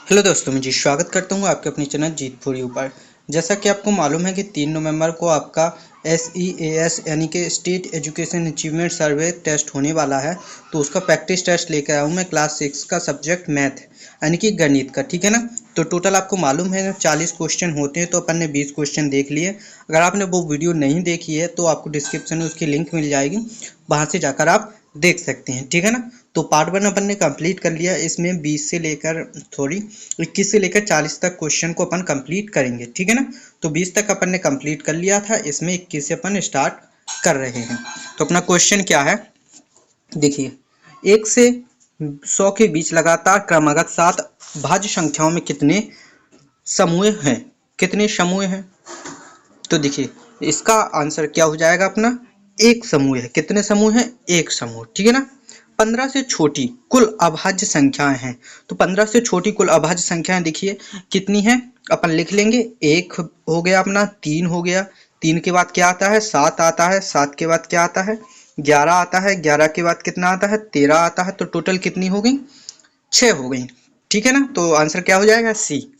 Hello दोस्तों, मैं जी स्वागत करता हूं आपके अपने चैनल जीत फॉर यू पर। जैसा कि आपको मालूम है कि 3 नवंबर को आपका SEAS यानी कि state education achievement survey test होने वाला है। तो उसका प्रैक्टिस टेस्ट लेकर आया हूं मैं क्लास 6 का सब्जेक्ट मैथ यानी कि गणित का, ठीक है ना। तो टोटल आपको मालूम है 40 क्वेश्चन होते हैं, तो अपन ने 20 क्वेश्चन देख लिए। अगर आपने वो वीडियो नहीं देखी है तो आपको डिस्क्रिप्शन में उसकी लिंक मिल जाएगी, वहाँ से जाकर आप देख सकते हैं, ठीक है ना। तो पार्ट 1 अपन ने कंप्लीट कर लिया। इसमें 21 से लेकर 40 तक क्वेश्चन को अपन कंप्लीट करेंगे, ठीक है ना। तो 20 तक अपन ने कंप्लीट कर लिया था, इसमें 21 से अपन स्टार्ट कर रहे हैं। तो अपना क्वेश्चन क्या है, देखिए। 1 से 100 के बीच लगातार क्रमागत 7 भाज्य संख्याओं में कितने समूह हैं? कितने समूह हैं? तो देखिए इसका आंसर क्या हो जाएगा अपना, एक समूह है। कितने समूह हैं? एक समूह, ठीक है ना। 15 से छोटी कुल अभाज्य संख्याएं हैं। तो 15 से छोटी कुल अभाज्य संख्याएं देखिए कितनी हैं, अपन लिख लेंगे। 1 हो गया अपना, 3 हो गया, 3 के बाद क्या आता है? 7 आता है, 7 के बाद क्या आता है? 11 आता है, 11 के बाद कितना आता है? 13 आता है। तो टोटल कितनी हो गई? 6 हो गई, ठीक है ना। तो आंसर क्या हो जाएगा? सी।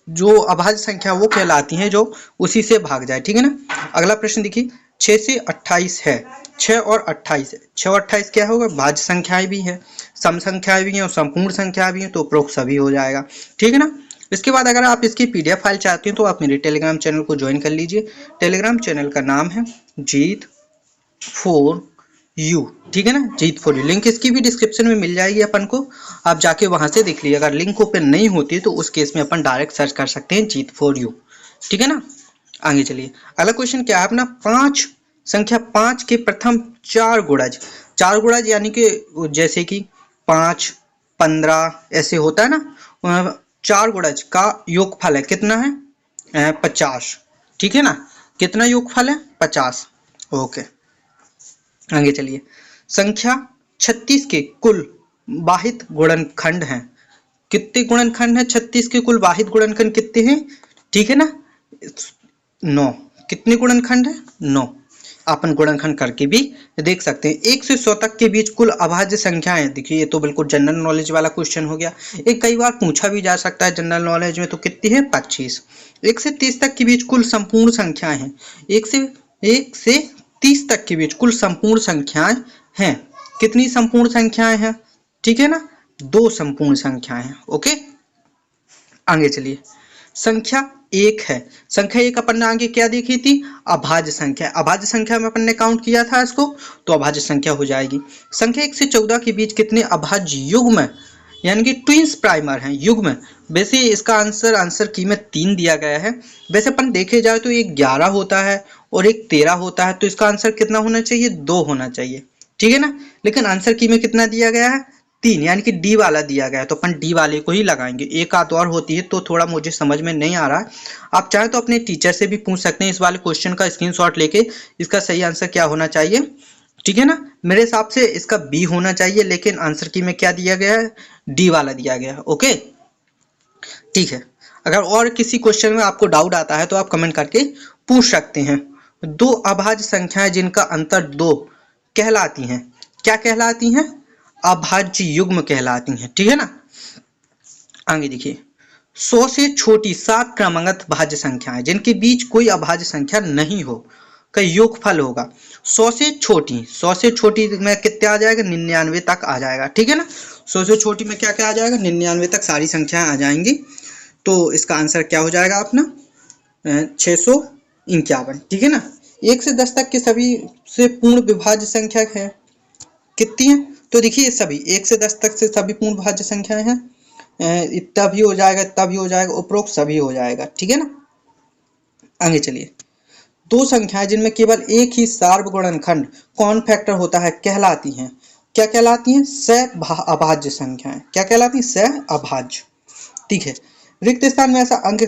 जो अभाज्य संख्या वो कहलाती हैं जो उसी से भाग जाए, ठीक है ना। अगला प्रश्न देखिए, 6 से 28 है। 6 और 28 है। 6 और 28 क्या होगा? भाज्य संख्याएं भी है, सम संख्याएं भी हैं और संपूर्ण संख्या भी हैं, तो उपरोक्त सभी हो जाएगा, ठीक है ना। इसके बाद अगर आप इसकी PDF फाइल चाहते हैं तो आप मेरे टेलीग्राम चैनल को ज्वाइन कर लीजिए। टेलीग्राम चैनल का नाम है जीत फॉर यू, ठीक है ना। जीत फॉर यू, लिंक इसकी भी डिस्क्रिप्शन में मिल जाएगी अपन को, आप जाके वहां से देख लीजिए। अगर लिंक ओपन नहीं होती तो उस केस में अपन डायरेक्ट सर्च कर सकते हैं जीत फॉर यू, ठीक है ना। आगे चलिए, अगला क्वेश्चन क्या है अपना, संख्या 5 के प्रथम 4 गुणज। 4 गुणज यानी कि जैसे कि 5, 15 ऐसे होता है ना। 4 गुणज का योगफल है, कितना है? 50, ठीक है ना। कितना योगफल है? 50। ओके, आगे चलिए। संख्या 36 के कुल वाहित गुणनखंड हैं। कितने गुणनखंड हैं? 36 के कुल वाहित गुणनखंड कितने हैं? ठीक है ना, 9। कितने गुणनखंड है? 9। अपन गुणनखंड करके भी देख सकते हैं। 1 से 100 तक के बीच कुल अभाज्य संख्याएं, देखिए ये तो बिल्कुल जनरल नॉलेज वाला क्वेश्चन हो गया। एक कई बार पूछा भी जा सकता है जनरल नॉलेज में, तो कितनी है? 25। 1 से 30 तक के बीच कुल संपूर्ण संख्याएं हैं। 1 से 30 तक के बीच कुल संपूर्ण संख्याएं हैं। कितनी संपूर्ण संख्याएं हैं? ठीक है ना, 2 संपूर्ण संख्याएं हैं। ओके, आगे चलिए। संख्या 1 है। संख्या 1 अपन ने आगे क्या देखी थी? अभाज्य संख्या। अभाज्य संख्या में अपन ने काउंट किया था इसको, तो अभाज्य संख्या हो जाएगी। संख्या 1 से 14 के बीच कितने अभाज्य युग्म यानी कि ट्विंस प्राइमर हैं? युग्म। वैसे इसका आंसर की में 3 दिया गया है। वैसे अपन देखे जाए तो एक 11 होता है और एक 13 होता है, तो इसका आंसर कितना होना चाहिए? 2 होना चाहिए, ठीक है ना। लेकिन आंसर की में कितना दिया गया है? 3, यानी कि डी वाला दिया गया है, तो अपन डी वाले को ही लगाएंगे। एक आध और होती है तो थोड़ा मुझे समझ में नहीं आ रहा है। आप चाहे तो अपने टीचर से भी पूछ सकते हैं इस वाले क्वेश्चन का स्क्रीनशॉट लेके, इसका सही आंसर क्या होना चाहिए, ठीक है ना। मेरे हिसाब से इसका बी होना चाहिए, लेकिन आंसर की में क्या दिया गया है? डी वाला दिया गया है। ओके, ठीक है। अगर और किसी क्वेश्चन में आपको डाउट आता है तो आप कमेंट करके पूछ सकते हैं। 2 अभाज्य संख्याएं जिनका अंतर 2 कहलाती हैं। क्या कहलाती हैं? अभाज्य युग्म कहलाती हैं, ठीक है ना। आगे देखिए, 100 से छोटी 7 क्रमागत भाज्य संख्याएं जिनके बीच कोई अभाज्य संख्या नहीं हो का योगफल होगा। 100 से छोटी, 100 से छोटी में कितने आ जाएगा? 99 तक आ जाएगा, ठीक है ना। 100 से छोटी में क्या क्या आ जाएगा? 99 तक सारी संख्याएं आ जाएंगी। तो इसका आंसर क्या हो जाएगा अपना? 651, ठीक है ना। 1 से 10 तक के सभी से पूर्ण विभाज्य संख्या है, कितनी है? तो देखिए सभी 1 से 10 तक से सभी पूर्ण भाज्य संख्याएं हैं। इतना भी हो जाएगा, इतना भी हो जाएगा, उपरोक्त सभी हो जाएगा, ठीक है ना। आगे चलिए। 2 संख्याएं जिनमें केवल एक ही सार्वगुणनखंड कौन फैक्टर होता है कहलाती हैं। क्या कहलाती हैं? अभाज्य संख्याएं। क्या कहलाती हैं? सह अभाज्य, ठीक है। रिक्त स्थान में ऐसा अंक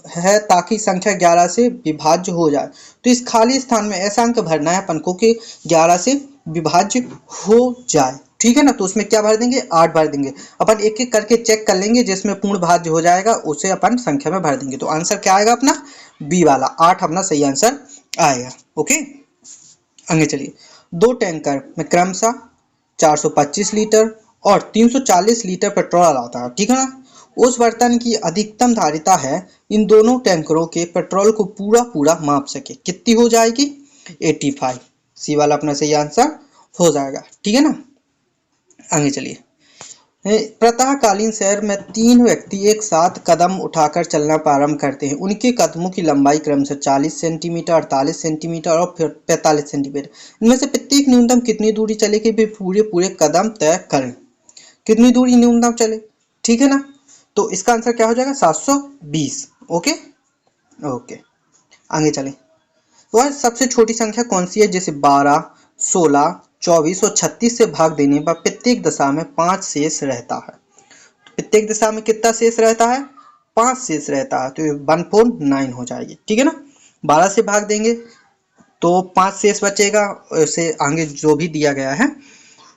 है ताकि संख्या 11 से विभाज्य हो जाए, तो इस खाली स्थान में ऐसा अंक भरना है अपन को कि 11 से विभाज्य हो जाए, ठीक है ना। तो उसमें क्या भर देंगे? 8 भर देंगे। अपन एक एक करके चेक कर लेंगे, जिसमें पूर्ण भाज्य हो जाएगा उसे अपन संख्या में भर देंगे। तो आंसर क्या आएगा अपना? बी वाला 8 अपना सही आंसर आएगा। ओके, आगे चलिए। 2 टैंकर में क्रमशः 425 लीटर और 340 लीटर पेट्रोल आता है, ठीक है ना। उस बर्तन की अधिकतम धारिता है इन दोनों टैंकरों के पेट्रोल को पूरा माप सके, कितनी हो जाएगी? 85। सी वाला अपना सही आंसर हो जाएगा। ठीक है ना, आगे चलिए। प्रातःकालीन सैर में 3 व्यक्ति एक साथ कदम उठाकर चलना प्रारंभ करते हैं। उनके कदमों की लंबाई क्रमशः 40 सेंटीमीटर, 48 सेंटीमीटर और फिर 45 सेंटीमीटर। इनमें से प्रत्येक न्यूनतम कितनी दूरी चलेगी? वे पूरे कदम तय करें। कितनी दूरी न्यूनतम चले? ठीक है ना, तो इसका आंसर क्या हो जाएगा? 720। ओके ओके, आगे चले। तो आज सबसे छोटी संख्या कौन सी है? जैसे 12, 16, 24 और 36 से भाग देने पर प्रत्येक दशा में 5 शेष रहता है। प्रत्येक दिशा में कितना शेष रहता है? 5 शेष रहता है, तो 149 हो जाएगी। ठीक है ना, 12 से भाग देंगे तो 5 शेष बचेगा, उसे आगे जो भी दिया गया है।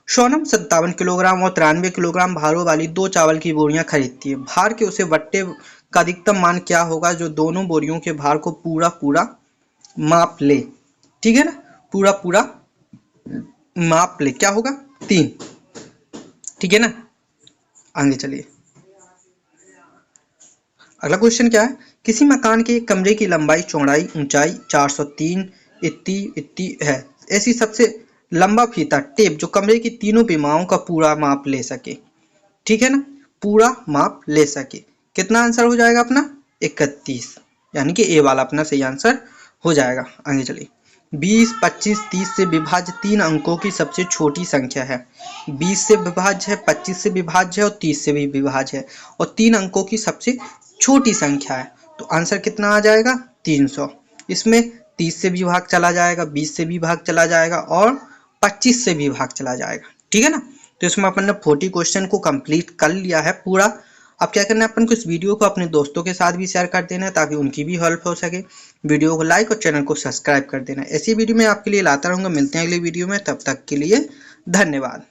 सोनम 57 किलोग्राम और 93 किलोग्राम भारों वाली 2 चावल की बोरियां खरीदती है। भार के उसे वट्टे का अधिकतम मान क्या होगा जो दोनों बोरियों के भार को पूरा माप ले? ठीक है ना, पूरा माप ले, क्या होगा? 3। ठीक है ना, आगे चलिए। अगला क्वेश्चन क्या है? किसी मकान के एक कमरे की लंबाई, चौड़ाई, ऊंचाई 403 इतनी है। ऐसी सबसे लंबा फीता टेप जो कमरे की तीनों विमाओं का पूरा माप ले सके। ठीक है ना, पूरा माप ले सके। कितना आंसर हो जाएगा अपना? 31, यानी कि ए वाला अपना सही आंसर हो जाएगा। आगे चलिए। 20, 25, 30 से विभाज्य 3 अंकों की सबसे छोटी संख्या है। 20 से विभाज्य है, 25 से विभाज्य है और 30 से भी विभाज्य है, और 3 अंकों की सबसे छोटी संख्या है, तो आंसर कितना आ जाएगा? 300। इसमें 30 से भी भाग चला जाएगा, 20 से भी भाग चला जाएगा और 25 से भी भाग चला जाएगा। ठीक है ना, तो इसमें अपन ने 40 क्वेश्चन को कंप्लीट कर लिया है पूरा। अब क्या करना है अपन को? इस वीडियो को अपने दोस्तों के साथ भी शेयर कर देना है ताकि उनकी भी हेल्प हो सके। वीडियो को लाइक और चैनल को सब्सक्राइब कर देना। ऐसी वीडियो मैं आपके लिए लाता रहूँगा। मिलते हैं अगली वीडियो में, तब तक के लिए धन्यवाद।